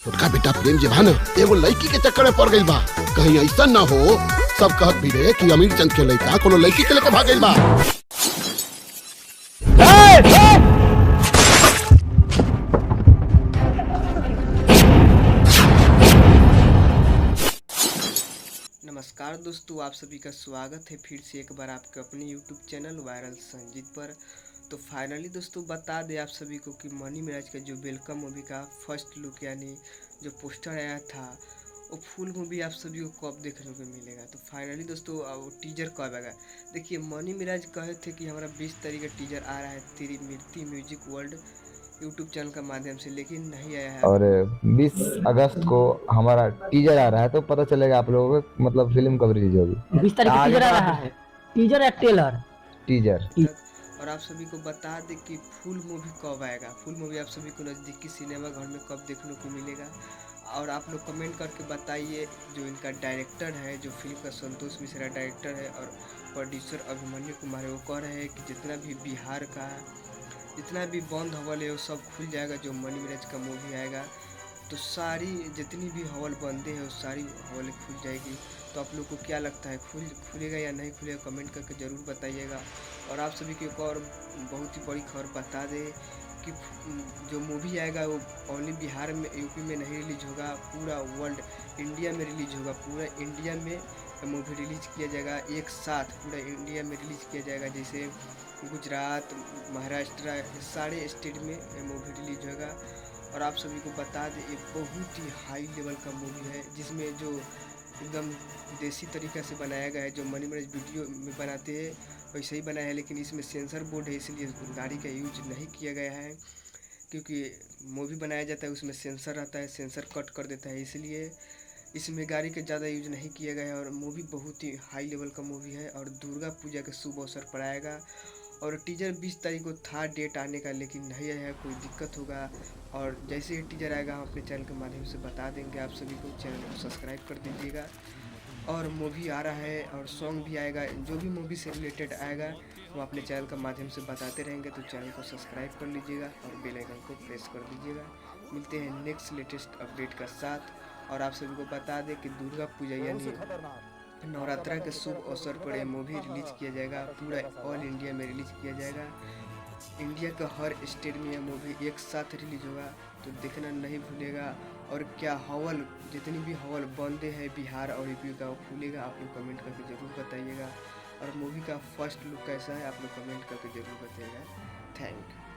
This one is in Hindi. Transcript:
छोटका बेटा प्रेम जे भाना एगो लड़की के चक्कर में पड़ गई बा। कहीं ऐसा ना हो सब कहत भी रहे कि अमीर चंद के लड़का कोनो लड़की के लेके भाग गई बा। नमस्कार दोस्तों, आप सभी का स्वागत है फिर से एक बार आपके अपने YouTube चैनल वायरल संजीत पर। तो फाइनली दोस्तों बता दें आप सभी को कि मनी मिराज का जो वेलकम मूवी का फर्स्ट लुक यानी जो पोस्टर आया था वो फुल मूवी आप सभी को कब देखने को मिलेगा। तो फाइनली दोस्तों वो टीजर कब आएगा। देखिए मनी मिराज कहे थे कि हमारा 20 तारीख का टीजर आ रहा है तेरी मिर्ती म्यूजिक वर्ल्ड यूट्यूब चैनल का माध्यम से, लेकिन नहीं आया है। और 20 अगस्त को हमारा टीजर आ रहा है, तो पता चलेगा आप लोगों को मतलब फिल्म कब रिलीज होगी। 20 तारीख को टीजर आ रहा है, टीजर या ट्रेलर टीजर। और आप सभी को बता दें कि फुल मूवी कब आएगा। फुल मूवी आप सभी को नज़दीकी सिनेमा घर में कब देखने को मिलेगा। और आप लोग कमेंट करके बताइए। जो इनका डायरेक्टर है, जो फिल्म का संतोष मिश्रा डायरेक्टर है और प्रोड्यूसर अभिमन्यु कुमार है, वो कह रहे हैं कि जितना भी बिहार का जितना भी बंद हवल है वो सब खुल जाएगा जो मनी मिराज का मूवी आएगा। तो सारी जितनी भी हवल बंदे हैं वो सारी हवलें खुल जाएगी। तो आप लोग को क्या लगता है खुलेगा या नहीं खुलेगा, कमेंट करके ज़रूर बताइएगा। और आप सभी को एक और बहुत ही बड़ी खबर बता दें कि जो मूवी आएगा वो ओनली बिहार में यूपी में नहीं रिलीज होगा, पूरा वर्ल्ड इंडिया में रिलीज होगा। पूरा इंडिया में मूवी रिलीज किया जाएगा एक साथ, पूरा इंडिया में रिलीज किया जाएगा। जैसे गुजरात, महाराष्ट्र, सारे स्टेट में मूवी रिलीज होगा। और आप सभी को बता दें एक बहुत ही हाई लेवल का मूवी है जिसमें जो एकदम देसी तरीक़ा से बनाया गया है। जो मनी मिराज वीडियो में बनाते हैं वैसे ही बनाया है, लेकिन इसमें सेंसर बोर्ड है इसलिए गाड़ी का यूज नहीं किया गया है। क्योंकि मूवी बनाया जाता है उसमें सेंसर रहता है, सेंसर कट कर देता है, इसलिए इसमें गाड़ी का ज़्यादा यूज नहीं किया गया है। और मूवी बहुत ही हाई लेवल का मूवी है और दुर्गा पूजा के शुभ अवसर पर आएगा। और टीजर 20 तारीख को था डेट आने का, लेकिन नहीं आया है, कोई दिक्कत होगा। और जैसे ही टीजर आएगा हम अपने चैनल के माध्यम से बता देंगे। आप सभी को चैनल को सब्सक्राइब कर दीजिएगा। और मूवी आ रहा है और सॉन्ग भी आएगा, जो भी मूवी से रिलेटेड आएगा हम अपने चैनल के माध्यम से बताते रहेंगे। तो चैनल को सब्सक्राइब कर लीजिएगा और बेल आइकन को प्रेस कर दीजिएगा। मिलते हैं नेक्स्ट लेटेस्ट अपडेट का साथ। और आप सभी को बता दें कि दुर्गा पूजा यानी नवरात्रा के शुभ अवसर पर यह मूवी रिलीज किया जाएगा, पूरा ऑल इंडिया में रिलीज किया जाएगा। इंडिया का हर स्टेट में यह मूवी एक साथ रिलीज होगा, तो देखना नहीं भूलेगा। और क्या हवल जितनी भी हवल बंदे हैं बिहार और यूपी का वो खुलेगा, आप लोग कमेंट करके ज़रूर बताइएगा। और मूवी का फर्स्ट लुक कैसा है आप लोग कमेंट करके ज़रूर बताइएगा। Thank you.